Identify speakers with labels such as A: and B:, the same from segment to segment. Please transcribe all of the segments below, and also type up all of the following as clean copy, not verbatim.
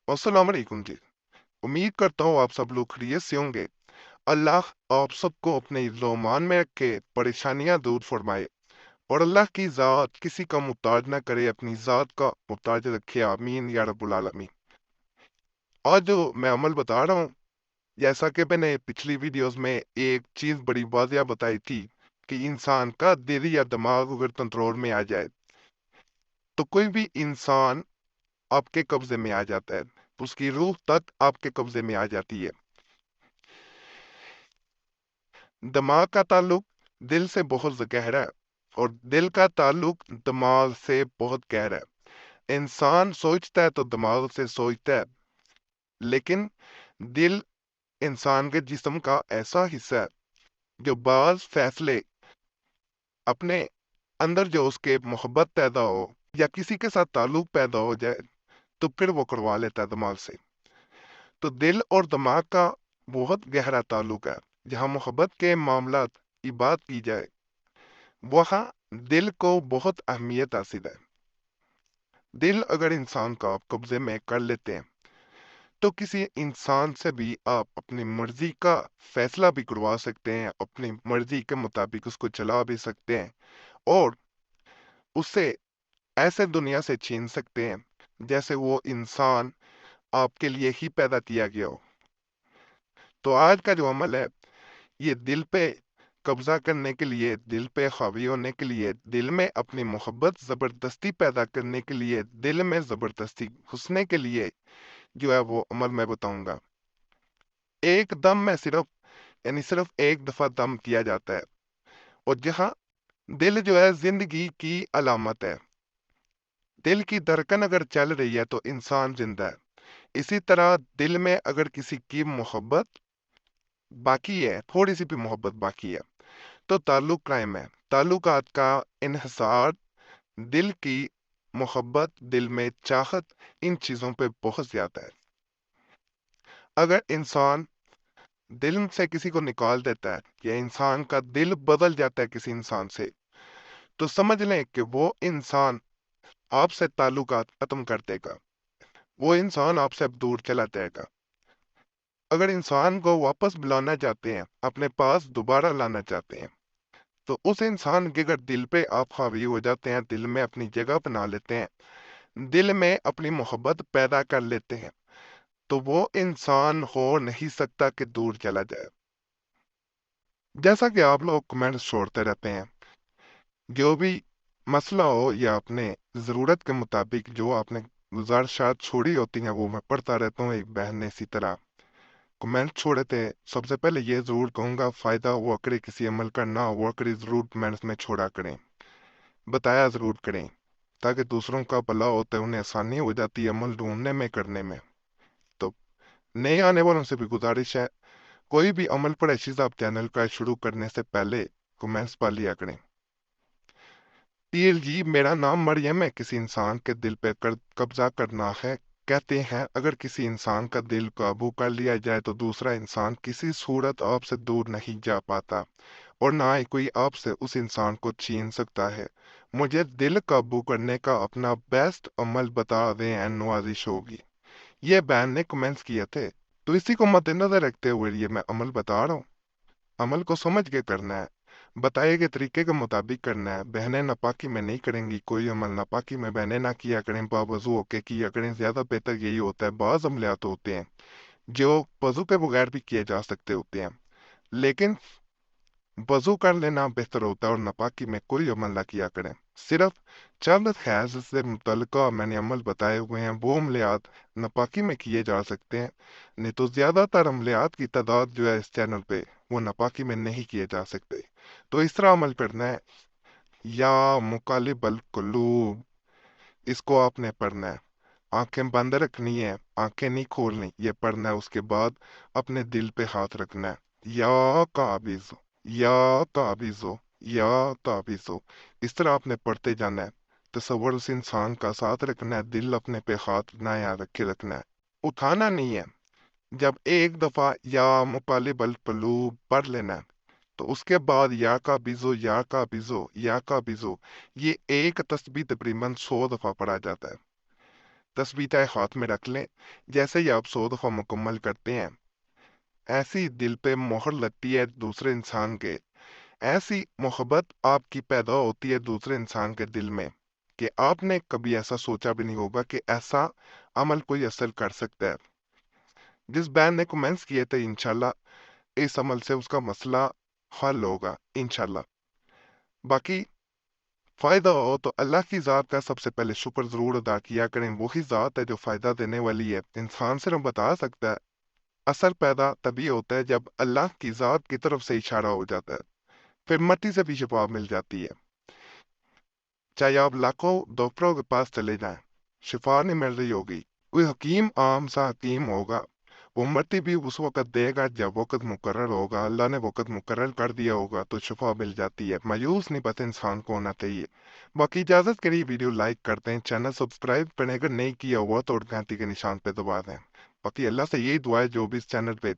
A: अस्सलाम वालेकुम जी। उम्मीद करता हूँ आप सब लोग खैरियत से होंगे। अल्लाह आप सबको अपने इज़्ज़ो-मान में रखे, परेशानियां दूर फरमाए और अल्लाह की ज़ात किसी का मुहताज ना करे, अपनी ज़ात का मुहताज रखे। आमीन या रब्बुल आलमीन। आज जो मैं अमल बता रहा हूँ, जैसा कि मैंने पिछली वीडियोस में एक चीज़ बड़ी वाज़िया बताई थी कि इंसान का दिल या दिमाग अगर कंट्रोल में आ जाए तो कोई भी इंसान आपके कब्जे में आ जाता है, उसकी रूह तक आपके कब्जे में आ जाती है। दिमाग का ताल्लुक दिल से बहुत गहरा है और दिल का ताल्लुक दिमाग से बहुत गहरा है। इंसान सोचता है तो दिमाग से सोचता है, लेकिन दिल इंसान के जिस्म का ऐसा हिस्सा है जो बाज फैसले अपने अंदर जो उसके मोहब्बत पैदा हो या किसी के साथ ताल्लुक पैदा हो जाए तो फिर वो करवा लेता है दिमाग से। तो दिल और दिमाग का बहुत गहरा ताल्लुक है। जहाँ मोहब्बत के मामलात की बात की जाए, वहाँ दिल को बहुत अहमियत हासिल है। दिल अगर इंसान का आप कब्जे में कर लेते हैं तो किसी इंसान से भी आप अपनी मर्जी का फैसला भी करवा सकते हैं, अपनी मर्जी के मुताबिक उसको चला भी सकते हैं और उससे ऐसे दुनिया से छीन सकते हैं जैसे वो इंसान आपके लिए ही पैदा किया गया हो। तो आज का जो अमल है, ये दिल पे कब्जा करने के लिए, दिल पे हावी होने के लिए, दिल में अपनी मोहब्बत जबरदस्ती पैदा करने के लिए, दिल में जबरदस्ती घुसने के लिए जो है वो अमल मैं बताऊंगा। एक दम में सिर्फ यानी सिर्फ एक दफा दम किया जाता है और जहां दिल जो है जिंदगी की अलामत है। दिल की धड़कन अगर चल रही है तो इंसान जिंदा है। इसी तरह दिल में अगर किसी की मोहब्बत बाकी है, थोड़ी सी भी मोहब्बत बाकी है, तो ताल्लुक कायम है। ताल्लुकात का इन्हिसार, दिल की मोहब्बत, दिल में चाहत, इन चीजों पे बहुत ज्यादा है। अगर इंसान दिल से किसी को निकाल देता है या इंसान का दिल बदल जाता है किसी इंसान से, तो समझ लें कि वो इंसान आपसे ताल्लुकात खत्म कर देगा, वो इंसान आपसे अब दूर चला जाएगा। अगर इंसान को वापस बुलाना चाहते हैं, अपने पास दोबारा लाना चाहते हैं, तो उस इंसान के अगर दिल पे आप हावी हो जाते हैं, दिल में अपनी जगह बना लेते हैं, दिल में अपनी मोहब्बत पैदा कर लेते हैं, तो वो इंसान हो नहीं सकता कि दूर चला जाए। जैसा कि आप लोग कमेंट्स छोड़ते रहते हैं, जो भी मसला हो या अपने ज़रूरत के मुताबिक जो आपने गुजारिशात छोड़ी होती हैं वो मैं पढ़ता रहता हूँ। एक बहन ने इसी तरह कमेंट छोड़े थे। सबसे पहले ये ज़रूर कहूँगा, फ़ायदा हुआ करे किसी अमल का, ना हुआ करे ज़रूर कमेंट्स में छोड़ा करें, बताया ज़रूर करें, ताकि दूसरों का भला होता है, उन्हें आसानी हो जाती है अमल ढूंढने में, करने में। तो नए आने वालों से भी गुजारिश है, कोई भी अमल पर चीज़ आप चैनल का शुरू करने से पहले कमेंट्स पा लिया करें। पीर जी, मेरा नाम मरियम है, किसी इंसान के दिल पे कब्जा करना है। कहते हैं अगर किसी इंसान का दिल काबू कर लिया जाए तो दूसरा इंसान किसी सूरत आपसे दूर नहीं जा पाता और ना ही कोई आपसे उस इंसान को छीन सकता है। मुझे दिल काबू करने का अपना बेस्ट अमल बता दें, नवाजिश होगी। ये बहन ने कमेंट्स किए थे, तो इसी को मद्देनजर रखते हुए ये मैं अमल बता रहा हूँ। अमल को समझ के करना है, बताए गए तरीके के मुताबिक करना है। बहनें नापाकी में नहीं करेंगी कोई अमल, नापाकी में बहनें ना किया करें, बावजू होके किया करें, ज्यादा बेहतर यही होता है। बाज अमलियात होते हैं जो वजू के बगैर भी किए जा सकते होते हैं, लेकिन वजू कर लेना बेहतर होता है और नापाकी में कोई अमल ना किया करें। सिर्फ चंद हैज से मुतल्लिका मैंने अमल बताए हुए हैं, वो अमलियात नापाकी में किए जा सकते हैं, नहीं तो ज्यादातर अमलियात की तादाद जो है इस चैनल पे वो नापाकी में नहीं किए जा सकते। तो इस तरह अमल करना है। या मुकालिबल कुलूब, इसको आपने पढ़ना है। आंखें बंद रखनी है, आंखें नहीं खोलनी, ये पढ़ना है। उसके बाद अपने दिल पे हाथ रखना है। या काबिजो, या काबिजो, या काबिजो, इस तरह आपने पढ़ते जाना है। तसव्वुर उस इंसान का साथ रखना है, दिल अपने पे हाथ ना या रखे रखना है, उठाना नहीं है। जब एक दफा या मुकालिबल कुलूब पढ़ लेना है तो उसके बाद या का बिजो, या का बिजो, या का बिजो, ये एक तस्बीह तकरीबन 100 दफा पढ़ा जाता है। تسبیح چاہے ہاتھ میں رکھ لیں، جیسے ہی آپ 100 دفعہ مکمل کرتے ہیں ایسی دل پہ مہر لگتی ہے دوسرے انسان کے، ایسی محبت آپ کی پیدا ہوتی ہے دوسرے انسان کے دل میں کہ آپ نے کبھی ایسا سوچا بھی نہیں ہوگا کہ ایسا عمل کوئی اثر کر سکتا ہے۔ جس بہن نے کمنٹس کیے تھے انشاءاللہ اس عمل سے اس کا مسئلہ حل ہوگا انشاءاللہ۔ باقی فائدہ ہو تو اللہ کی ذات کا سب سے پہلے شکر ضرور ادا کیا کریں، وہی ذات ہے جو فائدہ دینے والی ہے، انسان صرف بتا سکتا ہے۔ اثر پیدا تبھی ہوتا ہے جب اللہ کی ذات کی طرف سے اشارہ ہو جاتا ہے، پھر مٹی سے بھی شفا مل جاتی ہے۔ چاہے آپ لاکھوں ڈاکٹروں کے پاس چلے جائیں، شفا نہیں مل رہی ہوگی، کوئی حکیم عام سا حکیم ہوگا، وہ مٹی بھی اس وقت دے گا جب وقت مقرر ہوگا، اللہ نے وقت مقرر کر دیا ہوگا تو شفا مل جاتی ہے۔ مایوس نہیں بس انسان کو ہونا چاہیے۔ باقی اجازت کری ویڈیو لائک کرتے ہیں، چینل سبسکرائب کریں، اگر نہیں کیا ہوا تو گھنٹی کے نشان پہ دبا دیں۔ باقی اللہ سے یہی دعا ہے جو بھی اس چینل پہ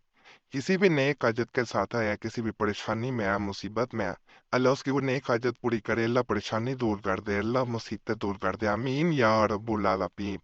A: کسی بھی نیک حاجت کے ساتھ ہے یا کسی بھی پریشانی میں ہے، مصیبت میں ہے، اللہ اس کی وہ نیک حاجت پوری کرے، اللہ پریشانی دور کر دے، اللہ مصیبتیں دور کر دے، آمین یا رب العالمین۔